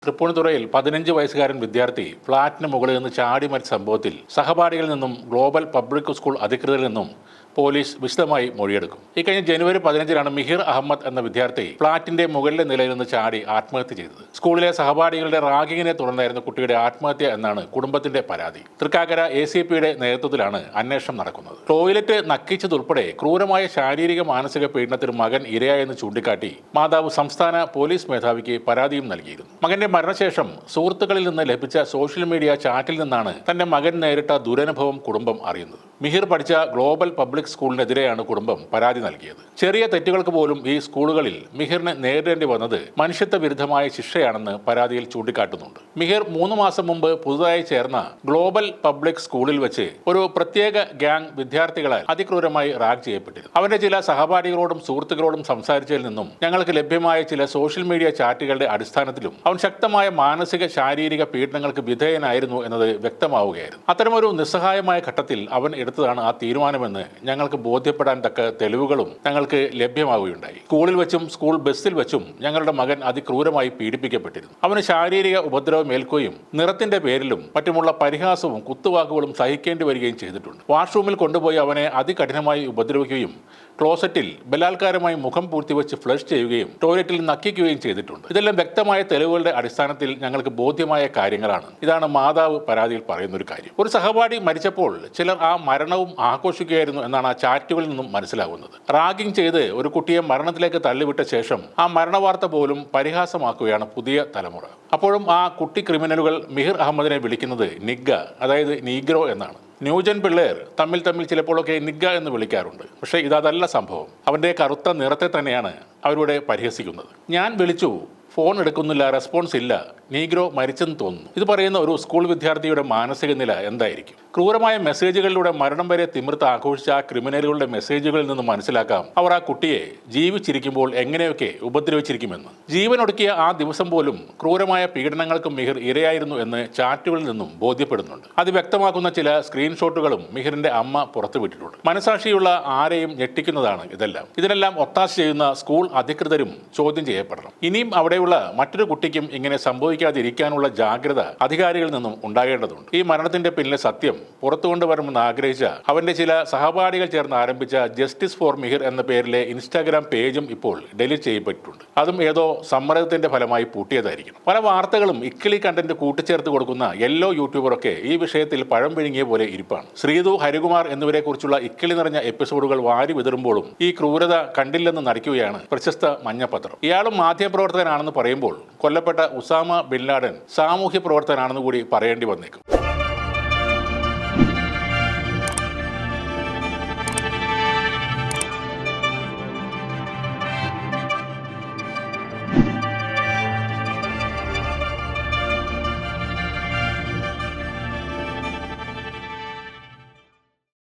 തൃപ്പൂണിത്തുറയിൽ 15 വയസ്സുകാരൻ വിദ്യാർത്ഥി ഫ്ളാറ്റിന് മുകളിൽ നിന്ന് ചാടി മരിച്ച സംഭവത്തിൽ സഹപാഠികളിൽ നിന്നും ഗ്ലോബൽ പബ്ലിക് സ്കൂൾ അധികൃതരിൽ നിന്നും പോലീസ് വിശദമായി മൊഴിയെടുക്കും. ഇക്കഴിഞ്ഞ ജനുവരി 15-നാണ് മിഹിർ അഹമ്മദ് എന്ന വിദ്യാർത്ഥി ഫ്ളാറ്റിന്റെ മുകളിലെ നിലയിൽ നിന്ന് ചാടി ആത്മഹത്യ ചെയ്തത്. സ്കൂളിലെ സഹപാഠികളുടെ റാഗിങ്ങിനെ തുടർന്നായിരുന്നു കുട്ടിയുടെ ആത്മഹത്യ എന്നാണ് കുടുംബത്തിന്റെ പരാതി. തൃക്കാക്കര ACPയുടെ നേതൃത്വത്തിലാണ് അന്വേഷണം നടക്കുന്നത്. ടോയ്ലറ്റ് നക്കിച്ചതുൾപ്പെടെ ക്രൂരമായ ശാരീരിക മാനസിക പീഡനത്തിന് മകൻ ഇരയായെന്ന് ചൂണ്ടിക്കാട്ടി മാതാവ് സംസ്ഥാന പോലീസ് മേധാവിക്ക് പരാതിയും നൽകിയിരുന്നു. മകന്റെ മരണശേഷം സുഹൃത്തുക്കളിൽ നിന്ന് ലഭിച്ച സോഷ്യൽ മീഡിയ ചാറ്റിൽ നിന്നാണ് തന്റെ മകൻ നേരിട്ട ദുരനുഭവം കുടുംബം അറിയുന്നത്. മിഹിർ പഠിച്ച ഗ്ലോബൽ പബ്ലിക് സ്കൂളിനെതിരെയാണ് കുടുംബം പരാതി നൽകിയത്. ചെറിയ തെറ്റുകൾക്ക് പോലും ഈ സ്കൂളുകളിൽ മിഹിറിന് നേരിടേണ്ടി വന്നത് മനുഷ്യത്വ വിരുദ്ധമായ ശിക്ഷയാണെന്ന് പരാതിയിൽ ചൂണ്ടിക്കാട്ടുന്നുണ്ട്. മിഹിർ 3 മാസം മുമ്പ് പുതുതായി ചേർന്ന ഗ്ലോബൽ പബ്ലിക് സ്കൂളിൽ വെച്ച് ഒരു പ്രത്യേക ഗ്യാങ് വിദ്യാർത്ഥികളാൽ അതിക്രൂരമായി റാഗ് ചെയ്യപ്പെട്ടിരുന്നു. അവന്റെ ചില സഹപാഠികളോടും സുഹൃത്തുക്കളോടും സംസാരിച്ചതിൽ നിന്നും ഞങ്ങൾക്ക് ലഭ്യമായ ചില സോഷ്യൽ മീഡിയ ചാറ്റുകളുടെ അടിസ്ഥാനത്തിലും അവൻ ശക്തമായ മാനസിക ശാരീരിക പീഡനങ്ങൾക്ക് വിധേയനായിരുന്നു എന്നത് വ്യക്തമാവുകയായിരുന്നു. അത്തരമൊരു നിസ്സഹായമായ ഘട്ടത്തിൽ അവൻ എടുത്തതാണ് ആ തീരുമാനമെന്ന് ഞങ്ങൾക്ക് ബോധ്യപ്പെടാൻ തക്ക തെളിവുകളും ഞങ്ങൾക്ക് ലഭ്യമാവുകയുണ്ടായി. സ്കൂളിൽ വെച്ചും സ്കൂൾ ബസ്സിൽ വെച്ചും ഞങ്ങളുടെ മകൻ അതിക്രൂരമായി പീഡിപ്പിക്കപ്പെട്ടിരുന്നു. അവന് ശാരീരിക ഉപദ്രവം ഏൽക്കുകയും നിറത്തിന്റെ പേരിലും മറ്റുമുള്ള പരിഹാസവും കുത്തുവാക്കുകളും സഹിക്കേണ്ടി വരികയും ചെയ്തിട്ടുണ്ട്. വാഷ്റൂമിൽ കൊണ്ടുപോയി അവനെ അതികഠിനമായി ഉപദ്രവിക്കുകയും ക്ലോസറ്റിൽ ബലാത്കാരമായി മുഖം പൂഴ്ത്തിവെച്ച് ഫ്ലഷ് ചെയ്യുകയും ടോയ്ലറ്റിൽ നക്കിക്കുകയും ചെയ്തിട്ടുണ്ട്. ഇതെല്ലാം വ്യക്തമായ തെളിവുകളുടെ അടിസ്ഥാനത്തിൽ ഞങ്ങൾക്ക് ബോധ്യമായ കാര്യങ്ങളാണ്. ഇതാണ് മാതാവ് പരാതിയിൽ പറയുന്ന ഒരു കാര്യം. ഒരു സഹപാഠി മരിച്ചപ്പോൾ ചിലർ ആ മരണവും ആഘോഷിക്കുകയായിരുന്നു എന്നാണ് ആ ചാറ്റുകളിൽ നിന്നും മനസ്സിലാകുന്നത്. റാഗിംഗ് ചെയ്ത് ഒരു കുട്ടിയെ മരണത്തിലേക്ക് തള്ളിവിട്ട ശേഷം ആ മരണവാർത്ത പോലും പരിഹാസമാക്കുകയാണ് പുതിയ തലമുറ. അപ്പോഴും ആ കുട്ടി ക്രിമിനലുകൾ മിഹിർ അഹമ്മദിനെ വിളിക്കുന്നത് നിഗ്ഗ, അതായത് നീഗ്രോ എന്നാണ്. ന്യൂജൻ പിള്ളേർ തമ്മിൽ ചിലപ്പോഴൊക്കെ നിഗ്ഗ എന്ന് വിളിക്കാറുണ്ട്. പക്ഷേ ഇതല്ല സംഭവം. അവൻ്റെ കറുത്ത നിറത്തെ തന്നെയാണ് അവരുടെ പരിഹസിക്കുന്നത്. ഞാൻ വിളിച്ചു, ഫോൺ എടുക്കുന്നില്ല, റെസ്പോൺസ് ഇല്ല, നീഗ്രോ മരിച്ചെന്ന് തോന്നുന്നു. ഇത് പറയുന്ന ഒരു സ്കൂൾ വിദ്യാർത്ഥിയുടെ മാനസിക നില എന്തായിരിക്കും? ക്രൂരമായ മെസ്സേജുകളിലൂടെ മരണം വരെ തിമിർത്ത് ആഘോഷിച്ച ആ ക്രിമിനലുകളുടെ മെസ്സേജുകളിൽ നിന്ന് മനസ്സിലാക്കാം അവർ ആ കുട്ടിയെ ജീവിച്ചിരിക്കുമ്പോൾ എങ്ങനെയൊക്കെ ഉപദ്രവിച്ചിരിക്കുമെന്ന്. ജീവനൊടുക്കിയ ആ ദിവസം പോലും ക്രൂരമായ പീഡനങ്ങൾക്ക് മിഹിർ ഇരയായിരുന്നു എന്ന് ചാറ്റുകളിൽ നിന്നും ബോധ്യപ്പെടുന്നുണ്ട്. അത് വ്യക്തമാക്കുന്ന ചില സ്ക്രീൻഷോട്ടുകളും മിഹിറിന്റെ അമ്മ പുറത്തുവിട്ടിട്ടുണ്ട്. മനസാക്ഷിയുള്ള ആരെയും ഞെട്ടിക്കുന്നതാണ് ഇതെല്ലാം. ഇതിനെല്ലാം ഒത്താശ ചെയ്യുന്ന സ്കൂൾ അധികൃതരും ചോദ്യം ചെയ്യപ്പെടണം. ഇനിയും അവിടെയുള്ള മറ്റൊരു കുട്ടിക്കും ഇങ്ങനെ സംഭവിക്കാതിരിക്കാനുള്ള ജാഗ്രത അധികാരികളിൽ നിന്നും ഉണ്ടാകേണ്ടതുണ്ട്. ഈ മരണത്തിന്റെ പിന്നിലെ സത്യം പുറത്തു കൊണ്ടുവരണമെന്ന് ആഗ്രഹിച്ച അവന്റെ ചില സഹപാഠികൾ ചേർന്ന് ആരംഭിച്ച ജസ്റ്റിസ് ഫോർ മിഹിർ എന്ന പേരിലെ ഇൻസ്റ്റാഗ്രാം പേജും ഇപ്പോൾ ഡിലീറ്റ് ചെയ്യപ്പെട്ടിട്ടുണ്ട്. അതും ഏതോ സമ്മർദ്ദത്തിന്റെ ഫലമായി പൂട്ടിയതായിരിക്കും. പല വാർത്തകളും ഇക്കിളി കണ്ടന്റ് കൂട്ടിച്ചേർത്ത് കൊടുക്കുന്ന യെല്ലോ യൂട്യൂബറൊക്കെ ഈ വിഷയത്തിൽ പഴം പിഴുങ്ങിയ പോലെ ഇരിപ്പാണ്. ശ്രീതു, ഹരികുമാർ എന്നിവരെ കുറിച്ചുള്ള ഇക്കിളി നിറഞ്ഞ എപ്പിസോഡുകൾ വാരി വിതറുമ്പോഴും ഈ ക്രൂരത കണ്ടില്ലെന്ന് നടിക്കുകയാണ് പ്രശസ്ത മഞ്ഞപ്പത്രം. ഇയാളും മാധ്യമപ്രവർത്തകനാണെന്ന് പറയുമ്പോൾ കൊല്ലപ്പെട്ട ഉസാമ ബിൻ ലാഡൻ സാമൂഹ്യ പ്രവർത്തകനാണെന്ന് കൂടി പറയേണ്ടി വന്നേക്കും.